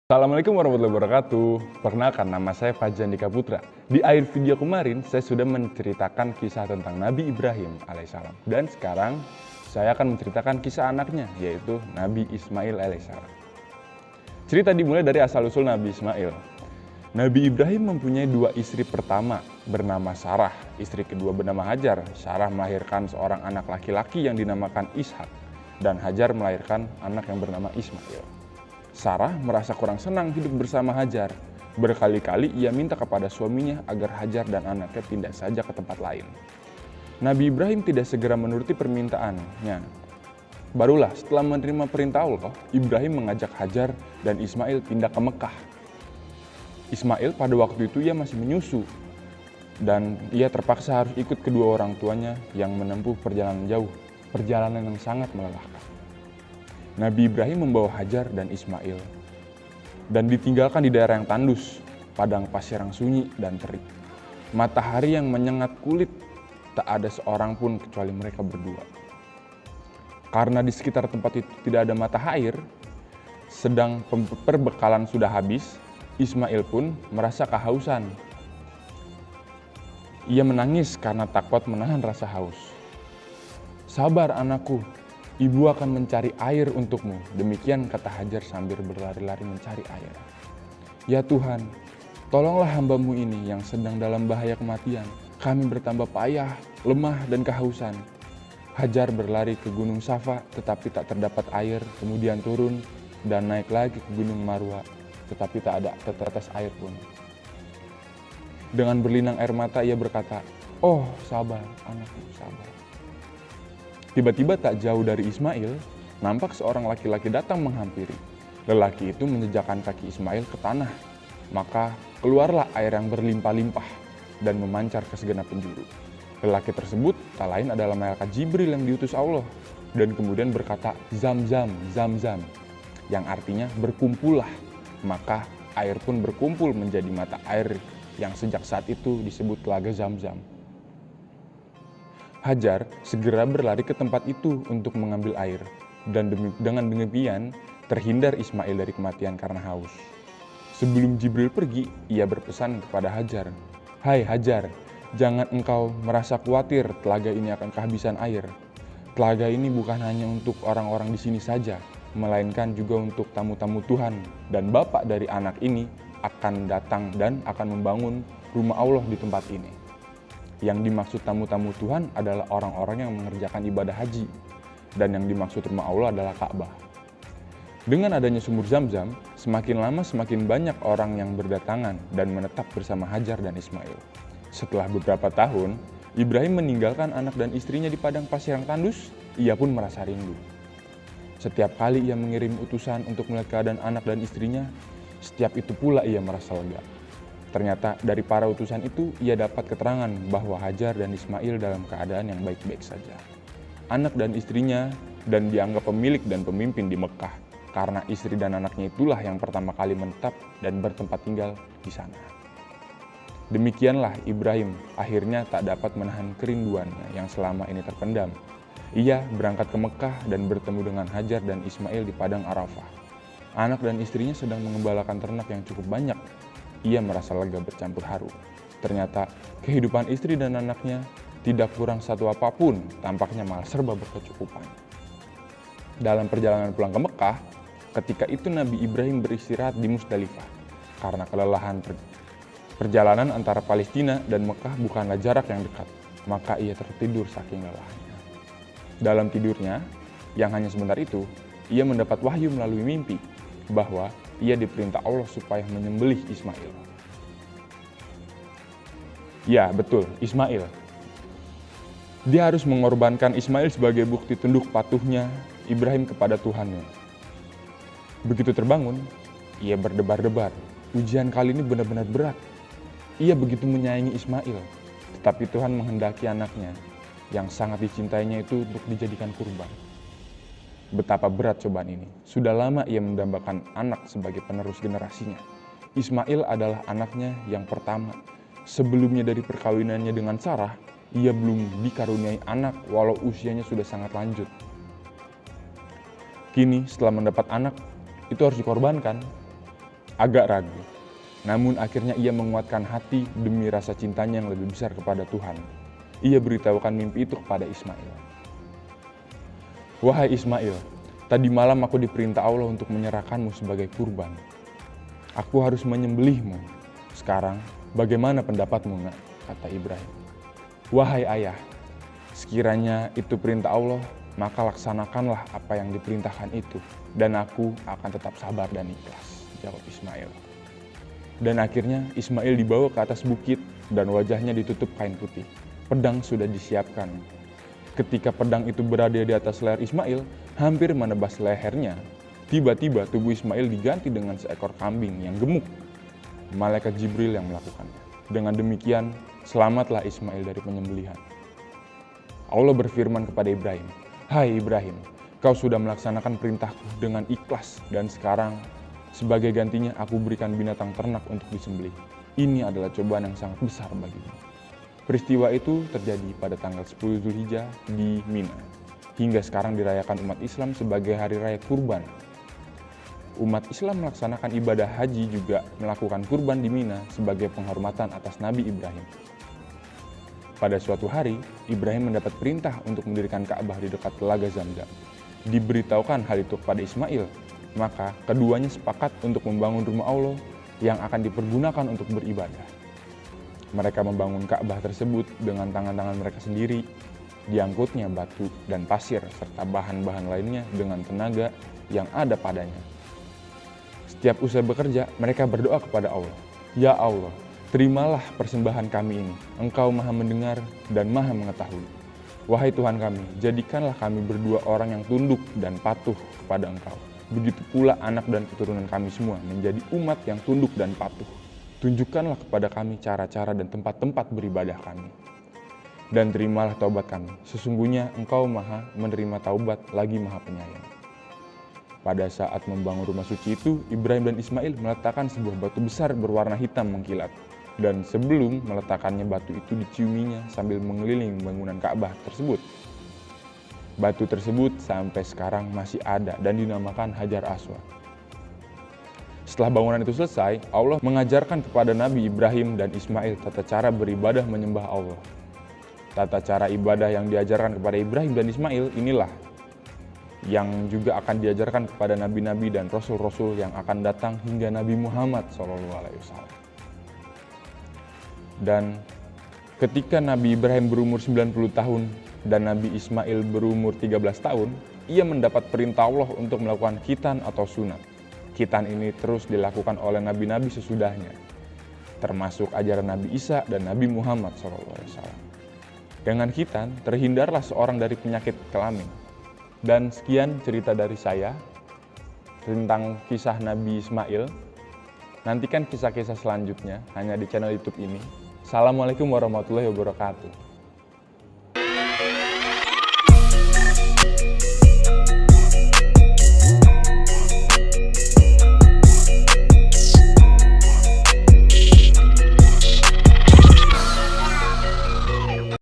Assalamualaikum warahmatullahi wabarakatuh. Perkenalkan, nama saya Fajan Dika Putra. Di akhir video kemarin, saya sudah menceritakan kisah tentang Nabi Ibrahim alaihissalam. Dan sekarang, saya akan menceritakan kisah anaknya, yaitu Nabi Ismail alaihissalam. Cerita dimulai dari asal-usul Nabi Ismail. Nabi Ibrahim mempunyai dua istri pertama bernama Sarah. Istri kedua bernama Hajar. Sarah melahirkan seorang anak laki-laki yang dinamakan Ishak. Dan Hajar melahirkan anak yang bernama Ismail. Sarah merasa kurang senang hidup bersama Hajar. Berkali-kali ia minta kepada suaminya agar Hajar dan anaknya pindah saja ke tempat lain. Nabi Ibrahim tidak segera menuruti permintaannya. Barulah setelah menerima perintah Allah, Ibrahim mengajak Hajar dan Ismail pindah ke Mekah. Ismail pada waktu itu ia masih menyusu dan ia terpaksa harus ikut kedua orang tuanya yang menempuh perjalanan jauh, perjalanan yang sangat melelahkan. Nabi Ibrahim membawa Hajar dan Ismail dan ditinggalkan di daerah yang tandus, padang pasir yang sunyi dan terik. Matahari yang menyengat kulit, tak ada seorang pun kecuali mereka berdua. Karena di sekitar tempat itu tidak ada mata air, sedang perbekalan sudah habis, Ismail pun merasa kehausan. Ia menangis karena takut menahan rasa haus. "Sabar anakku, Ibu akan mencari air untukmu," demikian kata Hajar sambil berlari-lari mencari air. "Ya Tuhan, tolonglah hamba-Mu ini yang sedang dalam bahaya kematian. Kami bertambah payah, lemah dan kehausan." Hajar berlari ke Gunung Safa tetapi tak terdapat air, kemudian turun dan naik lagi ke Gunung Marwa tetapi tak ada tetes air pun. Dengan berlinang air mata ia berkata, "Oh, sabar anakku, sabar." Tiba-tiba tak jauh dari Ismail, nampak seorang laki-laki datang menghampiri. Lelaki itu menjejakkan kaki Ismail ke tanah. Maka keluarlah air yang berlimpah-limpah dan memancar ke segenap penjuru. Lelaki tersebut tak lain adalah malaikat Jibril yang diutus Allah. Dan kemudian berkata, "Zam-zam, zam-zam," yang artinya berkumpullah. Maka air pun berkumpul menjadi mata air yang sejak saat itu disebut Telaga Zam-zam. Hajar segera berlari ke tempat itu untuk mengambil air, dan dengan demikian terhindar Ismail dari kematian karena haus. Sebelum Jibril pergi, ia berpesan kepada Hajar, "Hai Hajar, jangan engkau merasa khawatir telaga ini akan kehabisan air. Telaga ini bukan hanya untuk orang-orang di sini saja, melainkan juga untuk tamu-tamu Tuhan, dan bapak dari anak ini akan datang dan akan membangun rumah Allah di tempat ini." Yang dimaksud tamu-tamu Tuhan adalah orang-orang yang mengerjakan ibadah haji, dan yang dimaksud rumah Allah adalah Ka'bah. Dengan adanya sumur Zam-zam, semakin lama semakin banyak orang yang berdatangan dan menetap bersama Hajar dan Ismail. Setelah beberapa tahun, Ibrahim meninggalkan anak dan istrinya di padang pasir yang tandus, ia pun merasa rindu. Setiap kali ia mengirim utusan untuk melihat keadaan anak dan istrinya, setiap itu pula ia merasa lega. Ternyata dari para utusan itu ia dapat keterangan bahwa Hajar dan Ismail dalam keadaan yang baik-baik saja. Anak dan istrinya dan dianggap pemilik dan pemimpin di Mekah karena istri dan anaknya itulah yang pertama kali menetap dan bertempat tinggal di sana. Demikianlah Ibrahim akhirnya tak dapat menahan kerinduannya yang selama ini terpendam. Ia berangkat ke Mekah dan bertemu dengan Hajar dan Ismail di padang Arafah. Anak dan istrinya sedang mengembalakan ternak yang cukup banyak. Ia merasa lega bercampur haru. Ternyata kehidupan istri dan anaknya tidak kurang satu apapun, tampaknya malah serba berkecukupan. Dalam perjalanan pulang ke Mekah, ketika itu Nabi Ibrahim beristirahat di Musdalifah. Karena kelelahan perjalanan antara Palestina dan Mekah bukanlah jarak yang dekat, maka ia tertidur saking lelahnya. Dalam tidurnya, yang hanya sebentar itu, ia mendapat wahyu melalui mimpi bahwa ia diperintah Allah supaya menyembelih Ismail. Ya, betul, Ismail. Dia harus mengorbankan Ismail sebagai bukti tunduk patuhnya Ibrahim kepada Tuhannya. Begitu terbangun, ia berdebar-debar. Ujian kali ini benar-benar berat. Ia begitu menyayangi Ismail, tetapi Tuhan menghendaki anaknya yang sangat dicintainya itu untuk dijadikan kurban. Betapa berat cobaan ini. Sudah lama ia mendambakan anak sebagai penerus generasinya. Ismail adalah anaknya yang pertama. Sebelumnya dari perkawinannya dengan Sarah, ia belum dikaruniai anak walau usianya sudah sangat lanjut. Kini setelah mendapat anak, itu harus dikorbankan. agak ragu. Namun akhirnya ia menguatkan hati demi rasa cintanya yang lebih besar kepada Tuhan. Ia beritahukan mimpi itu kepada Ismail. Wahai Ismail, tadi malam aku diperintah Allah untuk menyerahkanmu sebagai kurban. Aku harus menyembelihmu. Sekarang, bagaimana pendapatmu, nak? Kata Ibrahim. Wahai ayah, sekiranya itu perintah Allah, maka laksanakanlah apa yang diperintahkan itu, dan aku akan tetap sabar dan ikhlas, jawab Ismail. Dan akhirnya Ismail dibawa ke atas bukit dan wajahnya ditutup kain putih. Pedang sudah disiapkan. Ketika pedang itu berada di atas leher Ismail, hampir menebas lehernya. Tiba-tiba tubuh Ismail diganti dengan seekor kambing yang gemuk. Malaikat Jibril yang melakukannya. Dengan demikian, selamatlah Ismail dari penyembelihan. Allah berfirman kepada Ibrahim, Hai Ibrahim, kau sudah melaksanakan perintahku dengan ikhlas dan sekarang sebagai gantinya aku berikan binatang ternak untuk disembelih. Ini adalah cobaan yang sangat besar bagimu. Peristiwa itu terjadi pada tanggal 10 Zulhijjah di Mina. Hingga sekarang dirayakan umat Islam sebagai hari raya kurban. Umat Islam melaksanakan ibadah haji juga melakukan kurban di Mina sebagai penghormatan atas Nabi Ibrahim. Pada suatu hari, Ibrahim mendapat perintah untuk mendirikan Ka'bah di dekat telaga Zamzam. Diberitahukan hal itu kepada Ismail, maka keduanya sepakat untuk membangun rumah Allah yang akan dipergunakan untuk beribadah. Mereka membangun Ka'bah tersebut dengan tangan-tangan mereka sendiri, diangkutnya batu dan pasir serta bahan-bahan lainnya dengan tenaga yang ada padanya. Setiap usai bekerja, mereka berdoa kepada Allah, Ya Allah, terimalah persembahan kami ini, Engkau maha mendengar dan maha mengetahui. Wahai Tuhan kami, jadikanlah kami berdua orang yang tunduk dan patuh kepada Engkau. Begitu pula anak dan keturunan kami semua menjadi umat yang tunduk dan patuh. Tunjukkanlah kepada kami cara-cara dan tempat-tempat beribadah kami. Dan terimalah taubat kami. Sesungguhnya Engkau maha menerima taubat lagi maha penyayang. Pada saat membangun rumah suci itu, Ibrahim dan Ismail meletakkan sebuah batu besar berwarna hitam mengkilat. Dan sebelum meletakkannya batu itu diciuminya sambil mengelilingi bangunan Ka'bah tersebut. Batu tersebut sampai sekarang masih ada dan dinamakan Hajar Aswad. Setelah bangunan itu selesai, Allah mengajarkan kepada Nabi Ibrahim dan Ismail tata cara beribadah menyembah Allah. Tata cara ibadah yang diajarkan kepada Ibrahim dan Ismail inilah yang juga akan diajarkan kepada nabi-nabi dan rasul-rasul yang akan datang hingga Nabi Muhammad SAW. Dan ketika Nabi Ibrahim berumur 90 tahun dan Nabi Ismail berumur 13 tahun, ia mendapat perintah Allah untuk melakukan khitan atau sunat. Khitan ini terus dilakukan oleh nabi-nabi sesudahnya, termasuk ajaran Nabi Isa dan Nabi Muhammad SAW. Dengan khitan, terhindarlah seorang dari penyakit kelamin. Dan sekian cerita dari saya tentang kisah Nabi Ismail. Nantikan kisah-kisah selanjutnya hanya di channel YouTube ini. Assalamualaikum warahmatullahi wabarakatuh.